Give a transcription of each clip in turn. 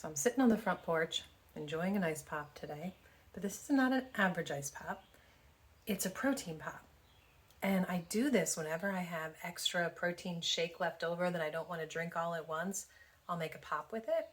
So I'm sitting on the front porch enjoying an ice pop today, but this is not an average ice pop. It's a protein pop. And I do this whenever I have extra protein shake left over that I don't want to drink all at once. I'll make a pop with it.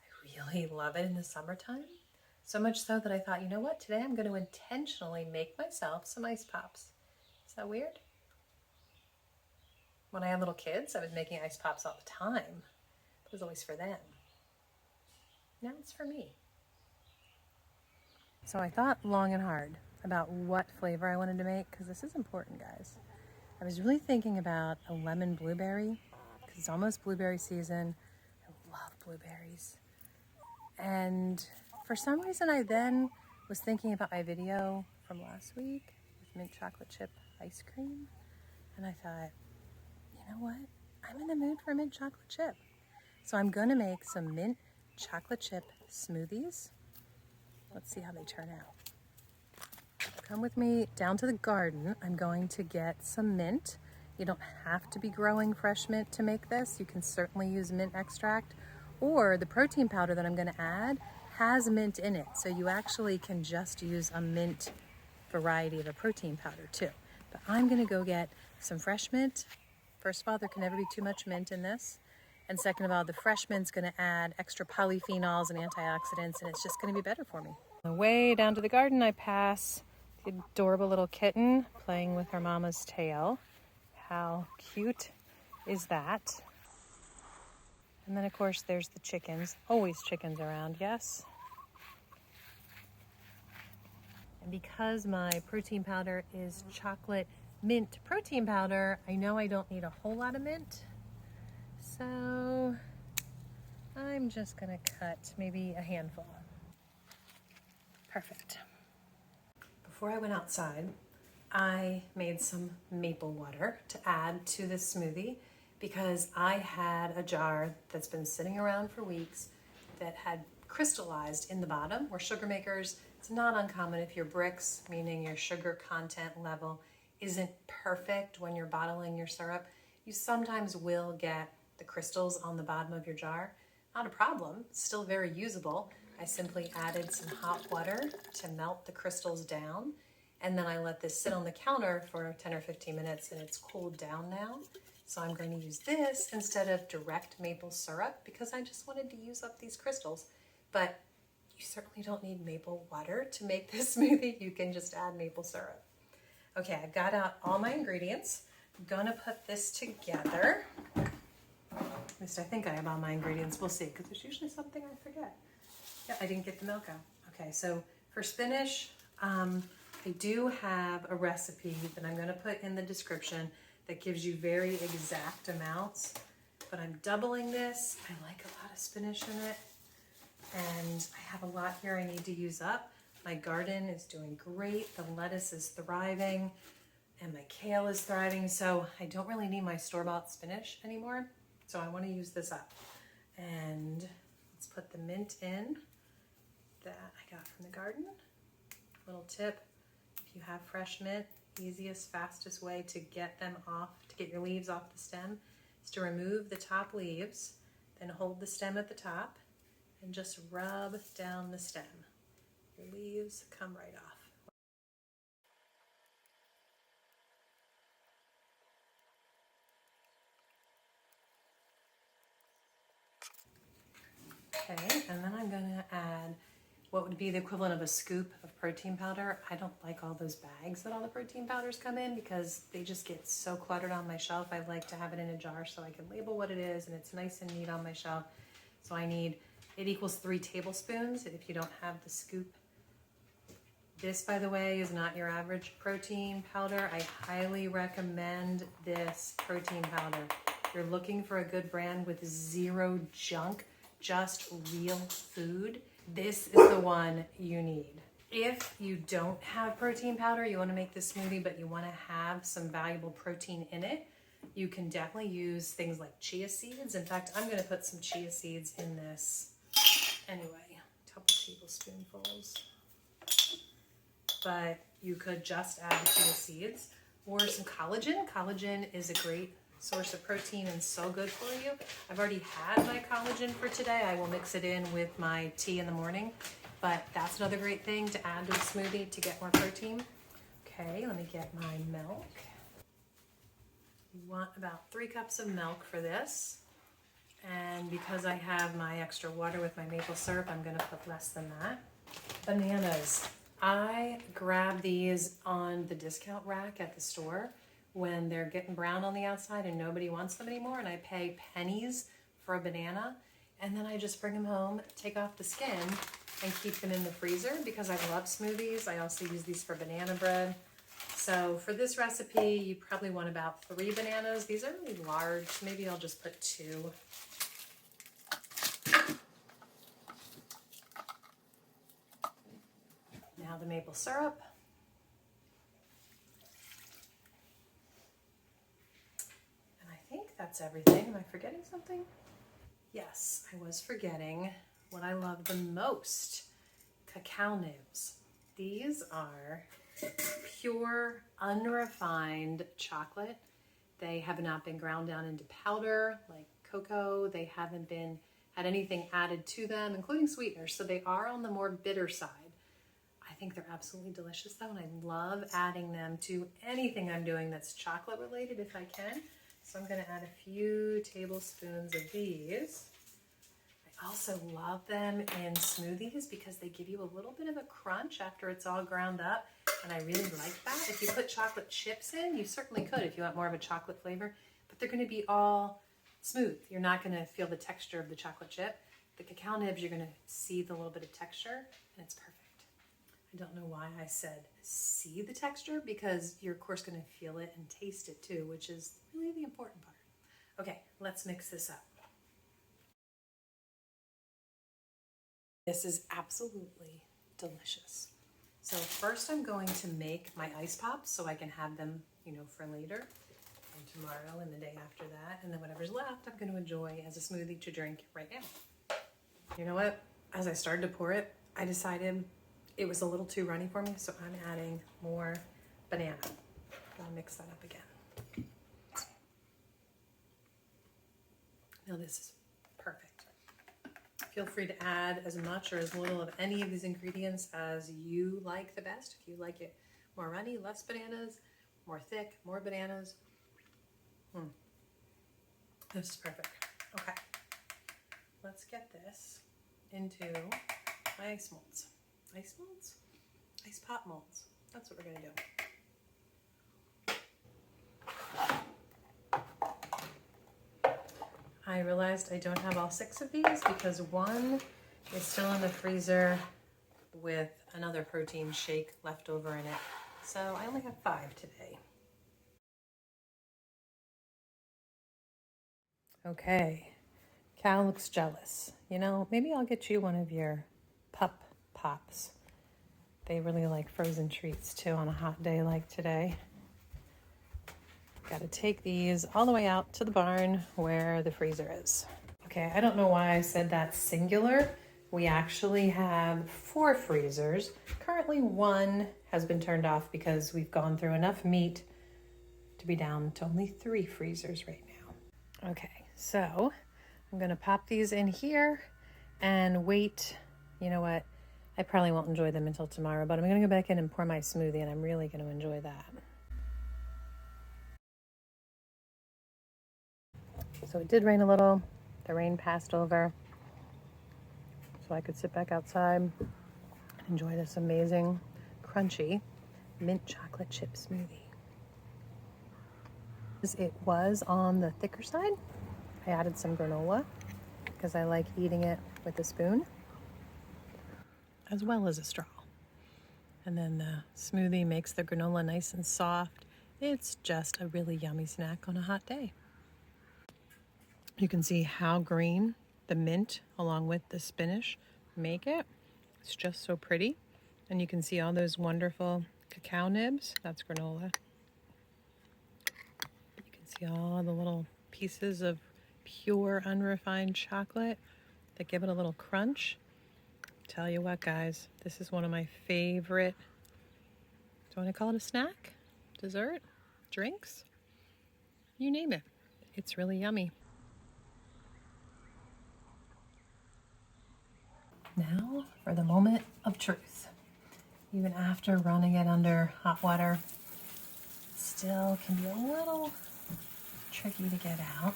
I really love it in the summertime. So much so that I thought, you know what, today I'm going to intentionally make myself some ice pops. Is that weird? When I had little kids, I was making ice pops all the time. It was always for them. Now it's for me. So I thought long and hard about what flavor I wanted to make, because this is important, guys. I was really thinking about a lemon blueberry, because it's almost blueberry season. I love blueberries. And for some reason, I then was thinking about my video from last week with mint chocolate chip ice cream. And I thought, you know what? I'm in the mood for mint chocolate chip. So I'm going to make some mint chocolate chip smoothies. Let's see how they turn out. Come with me down to the garden. I'm going to get some mint. You don't have to be growing fresh mint to make this. You can certainly use mint extract, or the protein powder that I'm going to add has mint in it. So you actually can just use a mint variety of a protein powder too. But I'm going to go get some fresh mint. First of all, there can never be too much mint in this. And second of all, the fresh mint's going to add extra polyphenols and antioxidants, and it's just going to be better for me. On the way down to the garden, I pass the adorable little kitten playing with her mama's tail. How cute is that? And then, of course, there's the chickens. Always chickens around, yes? And because my protein powder is chocolate mint protein powder, I know I don't need a whole lot of mint. So I'm just gonna cut maybe a handful. Perfect. Before I went outside, I made some maple water to add to this smoothie because I had a jar that's been sitting around for weeks that had crystallized in the bottom. We're sugar makers. It's not uncommon if your Brix, meaning your sugar content level, isn't perfect when you're bottling your syrup. You sometimes will get the crystals on the bottom of your jar. Not a problem, still very usable. I simply added some hot water to melt the crystals down, and then I let this sit on the counter for 10 or 15 minutes, and it's cooled down now. So I'm going to use this instead of direct maple syrup because I just wanted to use up these crystals. But you certainly don't need maple water to make this smoothie. You can just add maple syrup. Okay, I've got out all my ingredients. I'm gonna put this together. At least I think I have all my ingredients. We'll see, because there's usually something I forget. Yeah, I didn't get the milk out. Okay, so for spinach, I do have a recipe that I'm gonna put in the description that gives you very exact amounts, but I'm doubling this. I like a lot of spinach in it, and I have a lot here I need to use up. My garden is doing great. The lettuce is thriving, and my kale is thriving, so I don't really need my store-bought spinach anymore. So I want to use this up. And let's put the mint in that I got from the garden. Little tip, if you have fresh mint, easiest, fastest way to get them off, to get your leaves off the stem, is to remove the top leaves, then hold the stem at the top, and just rub down the stem. Your leaves come right off. Okay, and then I'm gonna add what would be the equivalent of a scoop of protein powder. I don't like all those bags that all the protein powders come in because they just get so cluttered on my shelf. I like to have it in a jar so I can label what it is and it's nice and neat on my shelf. So I need, it equals 3 tablespoons if you don't have the scoop. This, by the way, is not your average protein powder. I highly recommend this protein powder. If you're looking for a good brand with zero junk, just real food, this is the one you need. If you don't have protein powder, you want to make this smoothie, but you want to have some valuable protein in it, you can definitely use things like chia seeds. In fact, I'm going to put some chia seeds in this anyway, a couple tablespoonfuls. But you could just add chia seeds or some collagen. Collagen is a great source of protein and so good for you. I've already had my collagen for today. I will mix it in with my tea in the morning, but that's another great thing to add to a smoothie to get more protein. Okay, let me get my milk. You want about 3 cups of milk for this. And because I have my extra water with my maple syrup, I'm gonna put less than that. Bananas. I grab these on the discount rack at the store when they're getting brown on the outside and nobody wants them anymore, and I pay pennies for a banana, and then I just bring them home, take off the skin, and keep them in the freezer because I love smoothies. I also use these for banana bread. So for this recipe, you probably want about 3 bananas. These are really large. Maybe I'll just put 2. Now the maple syrup. And I think that's everything. Am I forgetting something? Yes, I was forgetting what I love the most. Cacao nibs. These are pure, unrefined chocolate. They have not been ground down into powder like cocoa. They haven't had anything added to them, including sweeteners. So they are on the more bitter side. I think they're absolutely delicious though, and I love adding them to anything I'm doing that's chocolate related if I can. So I'm gonna add a few tablespoons of these. I also love them in smoothies because they give you a little bit of a crunch after it's all ground up, and I really like that. If you put chocolate chips in, you certainly could if you want more of a chocolate flavor, but they're gonna be all smooth. You're not gonna feel the texture of the chocolate chip. The cacao nibs, you're gonna see the little bit of texture, and it's perfect. I don't know why I said see the texture, because you're of course going to feel it and taste it too, which is really the important part. Okay, let's mix this up. This is absolutely delicious. So first I'm going to make my ice pops so I can have them, for later and tomorrow and the day after that. And then whatever's left, I'm going to enjoy as a smoothie to drink right now. You know what? As I started to pour it, I decided it was a little too runny for me, so I'm adding more banana. I'm gonna mix that up again. Now this is perfect. Feel free to add as much or as little of any of these ingredients as you like the best. If you like it more runny, less bananas, more thick, more bananas. This is perfect. Okay, let's get this into my ice molds. Ice molds? Ice pop molds. That's what we're gonna do. I realized I don't have all 6 of these because one is still in the freezer with another protein shake left over in it. So I only have 5 today. Okay, Cal looks jealous. Maybe I'll get you one of your pup pops. They really like frozen treats too on a hot day like today. Got to take these all the way out to the barn where the freezer is. Okay, I don't know why I said that singular. We actually have 4 freezers. Currently 1 has been turned off because we've gone through enough meat to be down to only 3 freezers right now. Okay, so I'm gonna pop these in here and wait. You know what? I probably won't enjoy them until tomorrow, but I'm going to go back in and pour my smoothie, and I'm really going to enjoy that. So it did rain a little. The rain passed over, so I could sit back outside and enjoy this amazing, crunchy mint chocolate chip smoothie. It was on the thicker side. I added some granola because I like eating it with a spoon, as well as a straw. And then the smoothie makes the granola nice and soft. It's just a really yummy snack on a hot day. You can see how green the mint along with the spinach make it. It's just so pretty. And you can see all those wonderful cacao nibs. That's granola. You can see all the little pieces of pure unrefined chocolate that give it a little crunch. Tell you what, guys, this is one of my favorite, do you want to call it a snack? Dessert? Drinks? You name it. It's really yummy. Now for the moment of truth. Even after running it under hot water, still can be a little tricky to get out.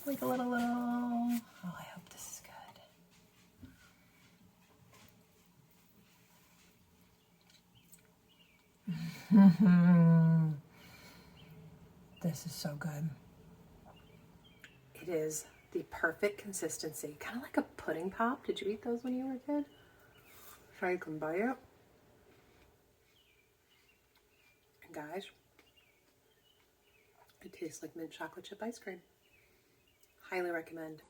Like a little, oh, I hope this is good. This is so good. It is the perfect consistency, kind of like a pudding pop. Did you eat those when you were a kid? Try to buy it. And guys, it tastes like mint chocolate chip ice cream. Highly recommend.